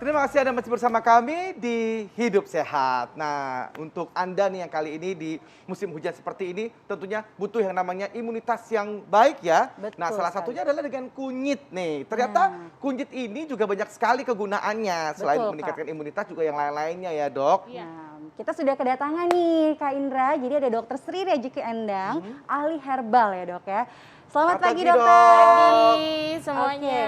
Terima kasih Anda masih bersama kami di Hidup Sehat. Nah, untuk Anda nih yang kali ini di musim hujan seperti ini tentunya butuh yang namanya imunitas yang baik ya. Betul Nah, salah sekali. satunya adalah dengan kunyit nih. Ternyata kunyit ini juga banyak sekali kegunaannya. Selain Betul, meningkatkan Kak. imunitas juga yang lain-lainnya ya, Dok. Nah, kita sudah kedatangan nih Kak Indra, jadi ada Dokter Sri Rejeki Endang, ahli herbal ya Dok ya. Selamat pagi Dok. dokter. Pagi semuanya.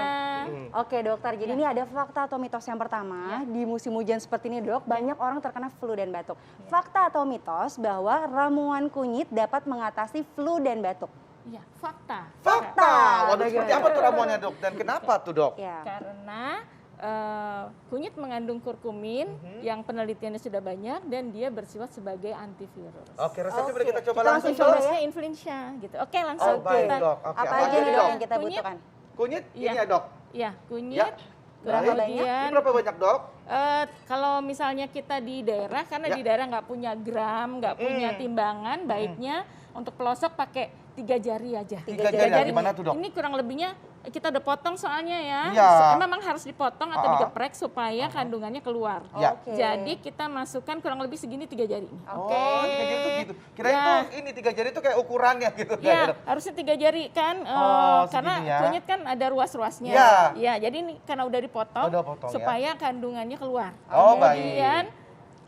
Oke dokter, jadi ini ada fakta atau mitos yang pertama. Di musim hujan seperti ini dok, banyak orang terkena flu dan batuk. Fakta atau mitos bahwa ramuan kunyit dapat mengatasi flu dan batuk. Iya, fakta. Fakta. Waduh, seperti apa tuh ramuannya, Dok? Dan kenapa tuh, Dok? Ya. Karena kunyit mengandung kurkumin yang penelitiannya sudah banyak dan dia bersifat sebagai antivirus. Oke, resepnya boleh kita coba Kita langsung, langsung coba Dok? Biasanya influenza gitu. Oke, langsung Oh, baik, kita. Dok. Oke, Apa apa aja nih Dok? dok yang kita Kunyit. butuhkan? Kunyit Iya. ini ya, Dok? Iya, kunyit. Ya. Berapa Baik. banyak? Ini Kemudian berapa banyak, Dok? kalau misalnya kita di daerah, karena Ya. di daerah nggak punya gram, nggak punya timbangan, baiknya untuk pelosok pakai 3 jari aja. Tiga jari. Gimana tuh, Dok? Ini kurang lebihnya kita udah potong soalnya ya. Iya. Memang harus dipotong atau digeprek supaya kandungannya keluar. Ya. Oke. Jadi kita masukkan kurang lebih segini 3 jari. Oh, 3 jari tuh gitu. Kirain Ya. tuh ini 3 jari tuh kayak ukurannya gitu. Ya, harusnya 3 jari kan, Oh, karena segini ya. kunyit kan ada ruas-ruasnya. Ya. Ya, jadi ini karena udah dipotong, Udah potong, ya. supaya kandungannya keluar. Oh, Kemudian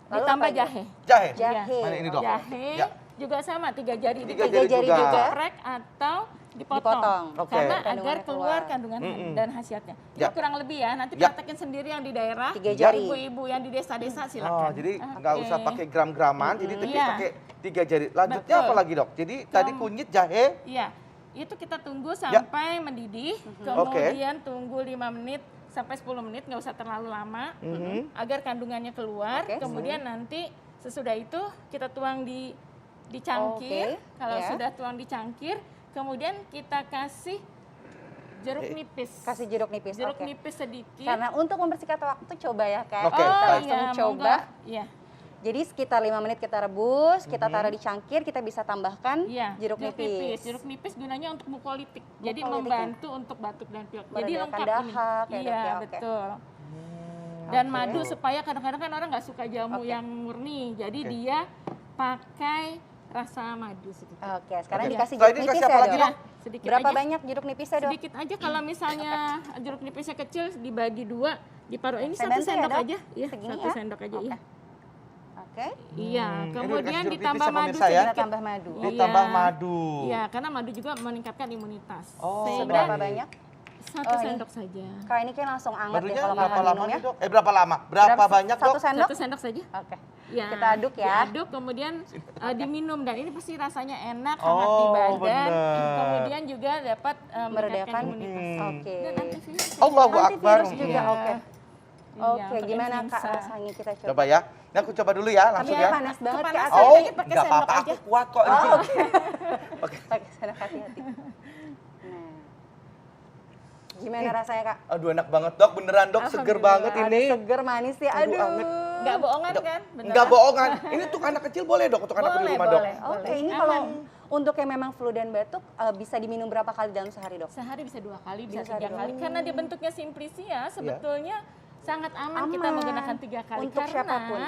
Lalu ditambah apa aja? jahe. Jahe. Jahe. Mana ini, Dok? Jahe Ya. juga sama 3 jari. Tiga jari juga. Digeprek atau dipotong. Dipotong. Oke. Karena Kandungannya agar keluar keluar. kandungan dan khasiatnya. Ini Ya. kurang lebih ya. Nanti Ya. praktekin sendiri yang di daerah. 3 jari. Ibu-ibu yang di desa-desa Oh, silakan. jadi nggak Oke. usah pakai gram-graman, jadi tapi Iya. pakai 3 jari. Lanjutnya Betul. apa lagi, Dok? Jadi tadi kunyit, jahe. Iya, itu kita tunggu Ya. sampai mendidih, Oke. kemudian tunggu 5 menit sampai 10 menit, nggak usah terlalu lama, agar kandungannya keluar. Oke. Kemudian nanti sesudah itu kita tuang di cangkir. Oke, Kalau ya. sudah tuang di cangkir, kemudian kita kasih jeruk nipis. Kasih jeruk nipis. Jeruk oke. nipis sedikit. Karena untuk mempersingkat waktu coba ya Kak. Oke, Kita baik. langsung iya, coba. monggo. Iya. Jadi sekitar 5 menit kita rebus, kita taruh di cangkir, kita bisa tambahkan Iya, jeruk nipis. Jeruk nipis gunanya untuk mukolitik. Jadi Mukolitik, membantu untuk batuk dan pilek. Jadi Meredakan lengkap dahak, ini. ya, Iya, Dok, ya, oke. betul. Dan Oke. madu supaya kadang-kadang kan orang nggak suka jamu Oke. yang murni. Jadi Oke. dia pakai rasa madu sedikit. Oke, sekarang Oke. dikasih Setelah jeruk ini nipis dikasih ya apa lagi, Dok? Ya, sedikit Berapa aja. banyak jeruk nipisnya Dok? Sedikit aja kalau misalnya jeruk nipisnya kecil dibagi 2, diparuh ini Saya 1 bantu ya, sendok Dok? aja. Iya, Segini 1 ya? sendok aja Oke. iya. Oke, Iya, Ini kemudian dikasih jeruk ditambah nipis sama madu pemirsa ya. kita sedikit. tambah madu. Iya. Ditambah madu. Iya, karena madu juga meningkatkan imunitas. Oh, Sehingga Seberapa banyak? 1 Oh, ini. sendok saja. Kak ini kayak langsung anget Madunya ya kalau berapa makan lama minum nih, ya. Dok? Berapa lama? Berapa banyak, Dok? 1 sendok? 1 sendok saja. Oke. Ya, Kita aduk ya. Diaduk kemudian diminum dan ini pasti rasanya enak, Oh, hangat di badan. benar. Kemudian juga dapat Meredakan. meningkatkan imunitas. Oke. Dan antivirus. Allahu Akbar. Antivirus juga, Iya. oke. Iya, Oke, untuk gimana Kak influenza. rasanya kita coba? Coba ya. Ini aku coba dulu ya, langsung Iya, ya. panas banget Kak. Kepanasan. asli. Oh, Aja pakai nggak sendok apa-apa, aja. aku kuat kok. Oh, ini. oke. Oke. Pakai sendok hati-hati. Nah. Gimana rasanya Kak? Aduh, enak banget, Dok. Beneran, Dok. Seger banget Aduh, ini. seger manis ya. Aduh, Aduh. anget. Nggak bohongan kan? Beneran? Enggak bohongan. Ini untuk anak kecil boleh, Dok? Untuk anak di Boleh, rumah, Dok? boleh. Oke, ini Aman. kalau untuk yang memang flu dan batuk bisa diminum berapa kali dalam sehari Dok? Sehari bisa 2 kali, bisa Bisa 3 dua kali. Karena dia bentuknya simplisia, sebetulnya sangat aman, kita Aman. menggunakan 3 kali. Untuk Karena siapapun.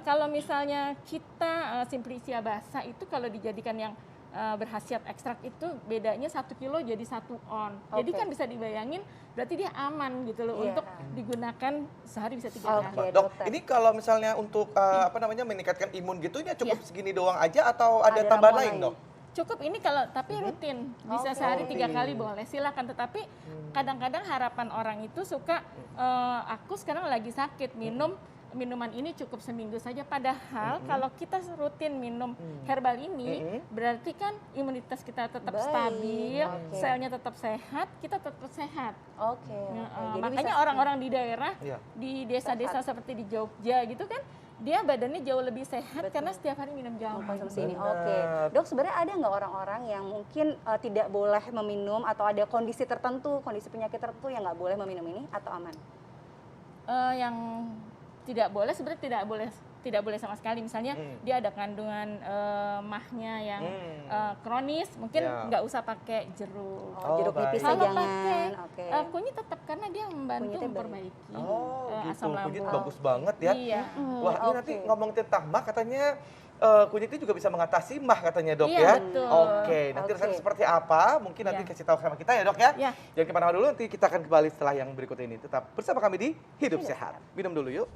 kalau misalnya kita simplisia basah itu kalau dijadikan yang berkhasiat ekstrak itu bedanya 1 kilo jadi 1 on. Jadi Oke. kan bisa dibayangin berarti dia aman gitu loh Iya. untuk digunakan sehari bisa 3 Oke. kali. Dok, dokter. ini kalau misalnya untuk apa namanya meningkatkan imun gitu, ini cukup Iya. segini doang aja atau ada Ada tambahan ramuan lain, lain? Dok? Cukup ini kalau tapi rutin bisa Oke. sehari 3 Rutin. kali boleh silakan, tetapi kadang-kadang harapan orang itu suka aku sekarang lagi sakit minum minuman ini cukup seminggu saja, padahal kalau kita rutin minum herbal ini berarti kan imunitas kita tetap Baik, stabil, oke. selnya tetap sehat, kita tetap sehat. Oke. Ya, Jadi makanya bisa- orang-orang di daerah, Iya. di desa-desa seperti di Jogja gitu kan, dia badannya jauh lebih sehat Betul. karena setiap hari minum jamu. mengkonsumsi ini. Benar. Oke. Dok, sebenarnya ada nggak orang-orang yang mungkin tidak boleh meminum atau ada kondisi tertentu, kondisi penyakit tertentu yang nggak boleh meminum ini atau aman? Yang tidak boleh sebenarnya tidak boleh tidak boleh sama sekali. Misalnya dia ada kandungan mahnya yang kronis, mungkin Ya. nggak usah pakai jeruk. Oh, jeruk baik. nipisnya Kalau jangan. pakai Oke. kunyit tetap karena dia membantu Kunyitnya baik. memperbaiki Oh, gitu. asam Kunyit lambung. bagus banget ya. Iya. Wah, ini nanti ngomong tentang mah katanya kunyit ini juga bisa mengatasi mah katanya dok Iya, ya. betul. Oke, nanti Oke. rasanya seperti apa? Mungkin nanti Iya. kasih tahu sama kita ya dok ya. Iya. Jangan kemana-mana dulu, nanti kita akan kembali setelah yang berikut ini. Tetap bersama kami di Hidup Sehat. Minum dulu yuk.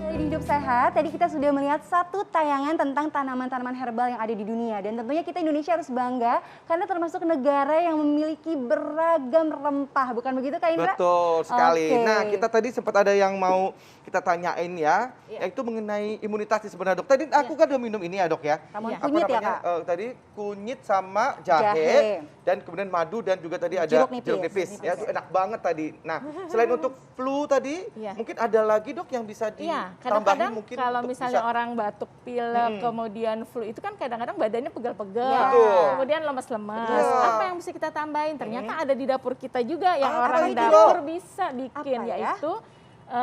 Di Hidup Sehat, tadi kita sudah melihat satu tayangan tentang tanaman-tanaman herbal yang ada di dunia. Dan tentunya kita Indonesia harus bangga karena termasuk negara yang memiliki beragam rempah. Bukan begitu Kak Indra? Betul sekali. Oke. Nah, kita tadi sempat ada yang mau kita tanyain ya, yaitu mengenai imunitas sebenarnya dok. Tadi aku kan udah minum ini ya dok ya. Ramuan Iya. Apa kunyit ya namanya? Kak? Tadi kunyit sama jahe, Jahe. dan kemudian madu dan juga tadi ada Jeruk nipis. jeruk nipis. Ya, itu enak banget tadi. Nah, selain untuk flu tadi, Iya. mungkin ada lagi dok yang bisa Iya, ditambahin kadang-kadang mungkin kalau untuk misalnya bisa- orang batuk pilek, kemudian flu itu kan kadang-kadang badannya pegel-pegel, Iya. Betul. kemudian lemas-lemas. Iya. Apa yang bisa kita tambahin? Ternyata ada di dapur kita juga yang Apa orang itu, dapur Dok? bisa bikin, Apa ya? yaitu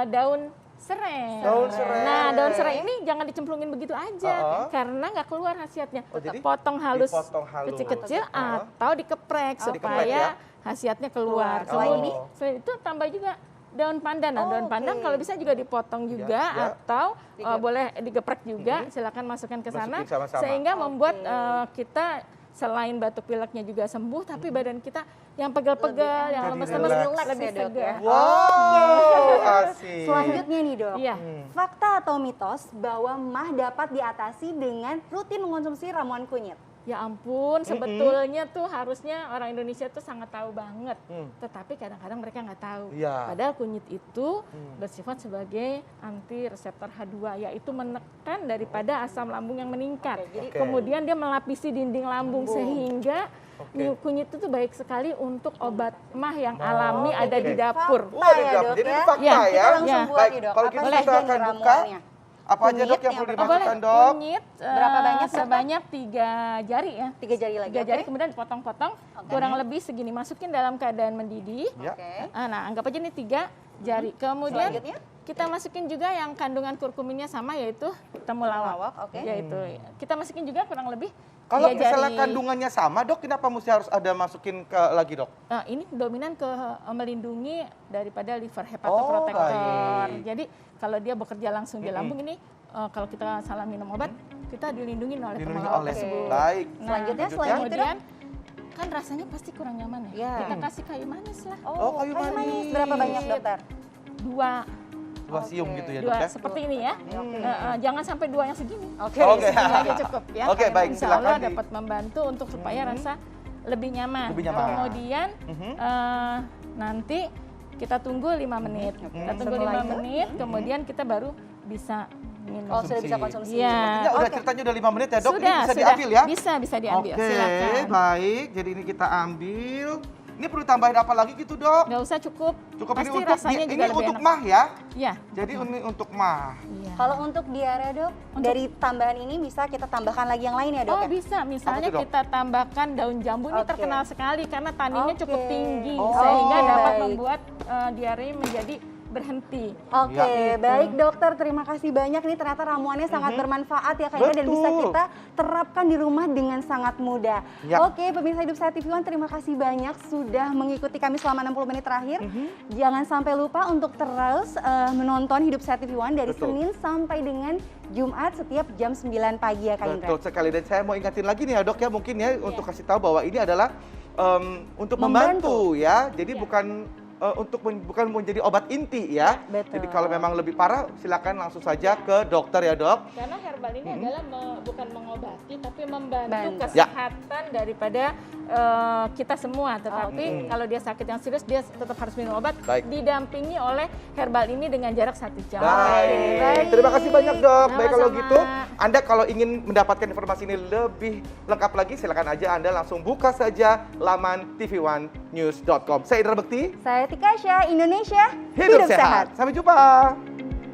daun serai. Daun serai. Nah, daun serai ini jangan dicemplungin begitu aja, karena nggak keluar khasiatnya. Oh, jadi Potong halus, dipotong halus. kecil-kecil atau dikeprek Digeprek supaya ya? khasiatnya keluar. Selain Kemudian selain itu tambah juga daun pandan. Nah, daun Oke. pandan kalau bisa juga dipotong juga ya. atau boleh digeprek juga. Silakan masukkan ke sana Masukin sama-sama. sehingga membuat Oke. kita selain batuk pileknya juga sembuh, tapi badan kita yang pegel-pegel, yang Jadi lemes-lemes relax. lebih Ya, Dok, ya. segar. Wow, asik. Selanjutnya nih dok, Iya. fakta atau mitos bahwa mah dapat diatasi dengan rutin mengkonsumsi ramuan kunyit? Ya ampun, sebetulnya tuh harusnya orang Indonesia tuh sangat tahu banget. Tetapi kadang-kadang mereka nggak tahu. Iya. Padahal kunyit itu bersifat sebagai anti reseptor H2, yaitu menekan daripada asam lambung yang meningkat. Oke. Kemudian dia melapisi dinding lambung sehingga kunyit itu tuh baik sekali untuk obat mah yang alami ada di dapur. Fakta ya, Dok. Dok, Jadi ya. ini fakta Iya, ya. Kita langsung Ya. buat Baik, nih dok. kalau Apa gitu saja kita nih akan buka. ramuannya? Apa aja Kunyit dok yang yang perlu pertama. Boleh dimasukkan dok? kunyit Berapa banyak, Dok? sebanyak 3 jari ya. 3 jari lagi. 3 jari oke? kemudian dipotong-potong kurang lebih segini, masukin dalam keadaan mendidih. Ya. Oke. Nah, anggap aja ini 3 jari. Kemudian Selanjutnya? kita masukin juga yang kandungan kurkuminnya sama, yaitu temulawak. Temulawak, oke. Yaitu kita masukin juga kurang lebih Kalau 3 misalnya jari. kandungannya sama dok, kenapa mesti harus ada masukin ke lagi dok? Ini dominan ke melindungi daripada liver hepatoprotektor. baik. Jadi kalau dia bekerja langsung di lambung ini, kalau kita salah minum obat, kita dilindungi oleh Dilindungi temulawak oleh tersebut. baik. Selanjutnya, Nah, selain itu, Dok? kemudian kan rasanya pasti kurang nyaman ya. Iya. Kita kasih kayu manis lah. Oh, kayu manis. Berapa banyak dokter? 2 Dua sium gitu ya dok dua ya? seperti ini ya. Jangan sampai 2 yang segini. Oke. Oke. Segini aja cukup ya. Oke, baik, Insya Allah silakan di- dapat membantu untuk supaya rasa lebih nyaman. Lebih nyaman. Kemudian nanti kita tunggu 5 menit. Kita tunggu Setelah 5 itu? menit, kemudian kita baru bisa minum. Oh, sudah bisa konsumsi. Iya. Sepertinya udah Oke. ceritanya udah 5 menit ya dok, ini Sudah, bisa sudah. diambil ya? Bisa diambil. Oke, Silakan. baik. Jadi ini kita ambil. Ini perlu tambahin apa lagi gitu dok? Nggak usah cukup. Cukup Pasti ini untuk rasanya ini juga lebih untuk enak. mah ya? Iya. Jadi ini untuk mah. Iya. Kalau untuk diare dok, dari tambahan ini bisa kita tambahkan lagi yang lain ya dok Oh ya? bisa, misalnya Apa tuh, Dok? kita tambahkan daun jambu, ini Oke. terkenal sekali karena taninnya Oke. cukup tinggi Oh, sehingga dapat baik. membuat diare menjadi berhenti. Oke, Ya. baik dokter, terima kasih banyak. Ini ternyata ramuannya sangat bermanfaat ya Kak Ida, dan bisa Betul. kita terapkan di rumah dengan sangat mudah. Ya. Oke, pemirsa Hidup Sehat TV One, terima kasih banyak sudah mengikuti kami selama 60 menit terakhir. Jangan sampai lupa untuk terus menonton Hidup Sehat TV One dari Betul. Senin sampai dengan Jumat setiap jam 9 pagi ya Kak Indra. Betul sekali, dan saya mau ingatin lagi nih ya dok ya, mungkin ya untuk kasih tahu bahwa ini adalah untuk Membantu. membantu ya, jadi Iya. bukan menjadi obat inti ya. Betul. Jadi kalau memang lebih parah silakan langsung saja ke dokter ya dok. Karena herbal ini adalah bukan mengobati tapi membantu Bantu. Ya. kesehatan daripada kita semua. Tetapi kalau dia sakit yang serius dia tetap harus minum obat, Baik. didampingi oleh herbal ini dengan jarak 1 jam. Baik, terima kasih banyak dok. Baik, kalau Sama-sama. gitu Anda kalau ingin mendapatkan informasi ini lebih lengkap lagi, silakan aja Anda langsung buka saja laman tv1news.com. Saya Indra Bekti, Saya Tika Syah, Indonesia hidup sehat. Sampai jumpa.